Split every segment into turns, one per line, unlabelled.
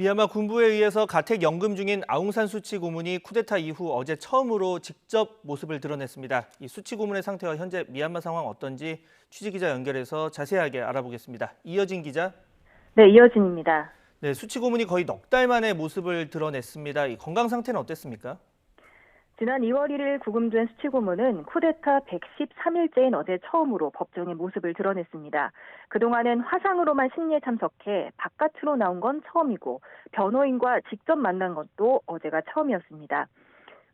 미얀마 군부에 의해서 가택연금 중인 아웅산 수치 고문이 쿠데타 이후 어제 처음으로 직접 모습을 드러냈습니다. 이 수치 고문의 상태와 현재 미얀마 상황 어떤지 취재기자 연결해서 자세하게 알아보겠습니다. 이어진 기자.
네, 이어진입니다.
네, 수치 고문이 거의 넉 달 만에 모습을 드러냈습니다. 이 건강 상태는 어땠습니까?
지난 2월 1일 구금된 수치 고문은 쿠데타 113일째인 어제 처음으로 법정에 모습을 드러냈습니다. 그동안은 화상으로만 심리에 참석해 바깥으로 나온 건 처음이고 변호인과 직접 만난 것도 어제가 처음이었습니다.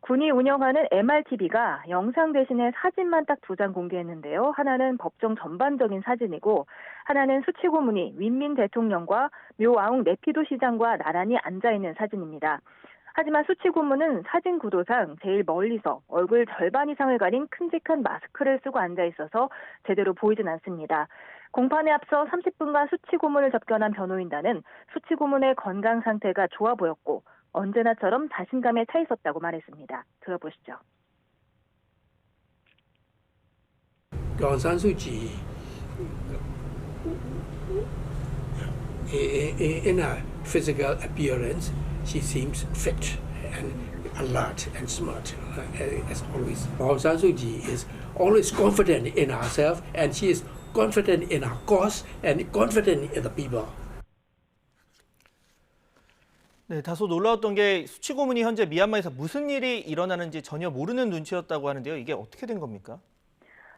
군이 운영하는 MRTV가 영상 대신에 사진만 딱 2장 공개했는데요. 하나는 법정 전반적인 사진이고 하나는 수치 고문이 윈민 대통령과 묘아웅 네피도 시장과 나란히 앉아있는 사진입니다. 하지만 수치 고문은 사진 구도상 제일 멀리서 얼굴 절반 이상을 가린 큼직한 마스크를 쓰고 앉아 있어서 제대로 보이진 않습니다. 공판에 앞서 30분간 수치 고문을 접견한 변호인단은 수치 고문의 건강 상태가 좋아 보였고 언제나처럼 자신감에 차 있었다고 말했습니다. 들어보시죠.
Aung San Suu Kyi, in her physical appearance, she seems fit and alert and smart, as always. Aung San Suu Kyi is always confident in herself, and she is confident in her cause and confident in the people.
네, 다소 놀라웠던 게 수치 고문이 현재 미얀마에서 무슨 일이 일어나는지 전혀 모르는 눈치였다고 하는데요. 이게 어떻게 된 겁니까?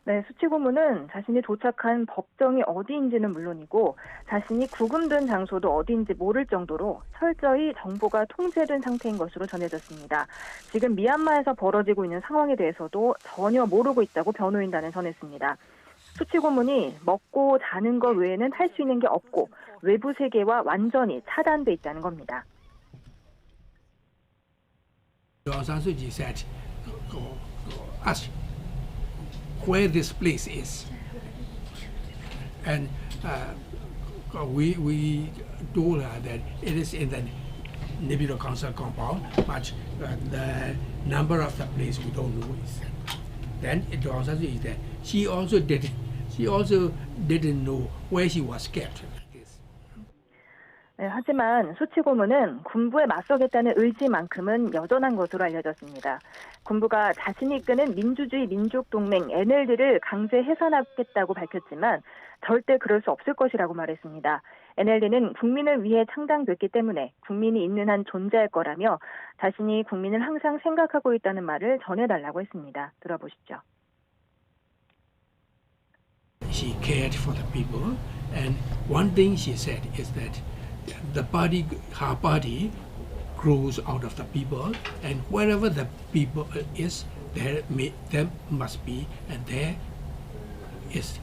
네, 수치 고문은 자신이 도착한 법정이 어디인지는 물론이고 자신이 구금된 장소도 어디인지 모를 정도로 철저히 정보가 통제된 상태인 것으로 전해졌습니다. 지금 미얀마에서 벌어지고 있는 상황에 대해서도 전혀 모르고 있다고 변호인단은 전했습니다. 수치 고문이 먹고 자는 것 외에는 할 수 있는 게 없고 외부 세계와 완전히 차단돼 있다는 겁니다.
Aung San Suu Kyi said, ask where this place is. And we told her that it is in the Nepido Council compound, but the number of the place we don't know. Then Aung San Suu Kyi said she also didn't know where she was kept.
네, 하지만 수치 고문은 군부에 맞서겠다는 의지만큼은 여전한 것으로 알려졌습니다. 군부가 자신이 이끄는 민주주의 민족동맹 NLD를 강제 해산하겠다고 밝혔지만 절대 그럴 수 없을 것이라고 말했습니다. NLD는 국민을 위해 창당됐기 때문에 국민이 있는 한 존재할 거라며 자신이 국민을 항상 생각하고 있다는 말을 전해달라고 했습니다. 들어보시죠.
She cared for the people, and one thing she said is that her party grows out of the people, and wherever the people is, there must be, and there is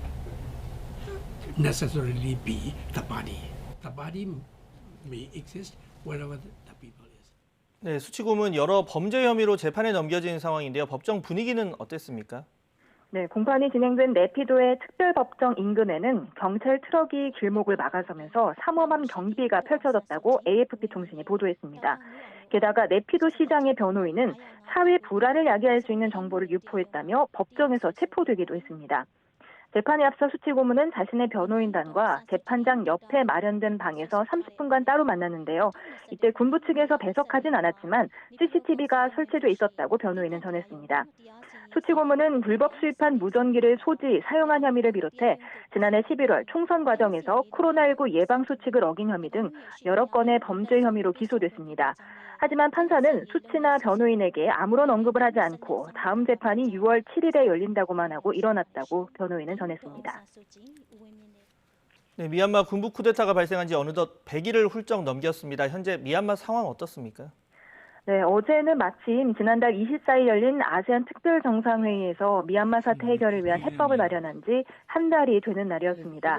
necessarily be the party. The party may exist wherever the people is.
네, 수치 고문 여러 범죄 혐의로 재판에 넘겨진 상황인데요. 법정 분위기는 어땠습니까?
네, 공판이 진행된 네피도의 특별법정 인근에는 경찰 트럭이 길목을 막아서면서 삼엄한 경비가 펼쳐졌다고 AFP 통신이 보도했습니다. 게다가 네피도 시장의 변호인은 사회 불안을 야기할 수 있는 정보를 유포했다며 법정에서 체포되기도 했습니다. 재판에 앞서 수치 고문은 자신의 변호인단과 재판장 옆에 마련된 방에서 30분간 따로 만났는데요. 이때 군부 측에서 배석하진 않았지만 CCTV가 설치돼 있었다고 변호인은 전했습니다. 수치 고문은 불법 수입한 무전기를 소지, 사용한 혐의를 비롯해 지난해 11월 총선 과정에서 코로나19 예방수칙을 어긴 혐의 등 여러 건의 범죄 혐의로 기소됐습니다. 하지만 판사는 수치나 변호인에게 아무런 언급을 하지 않고 다음 재판이 6월 7일에 열린다고만 하고 일어났다고 변호인은 전했습니다.
네, 미얀마 군부 쿠데타가 발생한 지 어느덧 100일을 훌쩍 넘겼습니다. 현재 미얀마 상황 어떻습니까?
네, 어제는 마침 지난달 24일 열린 아세안 특별정상회의에서 미얀마 사태 해결을 위한 해법을 마련한 지 한 달이 되는 날이었습니다.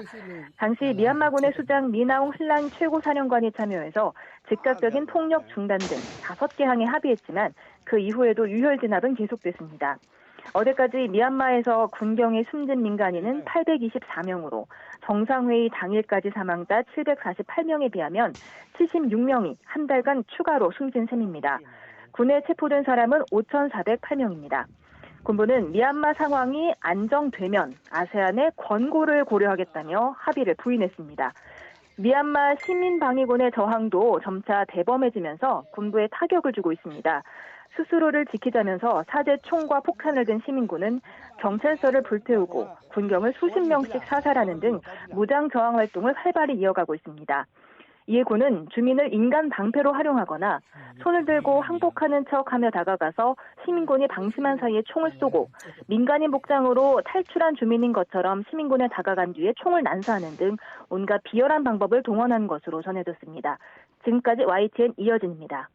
당시 미얀마군의 수장 미나옹 슬랑 최고사령관이 참여해서 즉각적인 폭력 중단 등 5개 항에 합의했지만 그 이후에도 유혈 진압은 계속됐습니다. 어제까지 미얀마에서 군경에 숨진 민간인은 824명으로 정상회의 당일까지 사망자 748명에 비하면 76명이 한 달간 추가로 숨진 셈입니다. 군에 체포된 사람은 5,408명입니다. 군부는 미얀마 상황이 안정되면 아세안의 권고를 고려하겠다며 합의를 부인했습니다. 미얀마 시민방위군의 저항도 점차 대범해지면서 군부에 타격을 주고 있습니다. 스스로를 지키자면서 사제 총과 폭탄을 든 시민군은 경찰서를 불태우고 군경을 수십 명씩 사살하는 등 무장 저항 활동을 활발히 이어가고 있습니다. 이에 군은 주민을 인간 방패로 활용하거나 손을 들고 항복하는 척하며 다가가서 시민군이 방심한 사이에 총을 쏘고 민간인 복장으로 탈출한 주민인 것처럼 시민군에 다가간 뒤에 총을 난사하는 등 온갖 비열한 방법을 동원한 것으로 전해졌습니다. 지금까지 YTN 이어진입니다.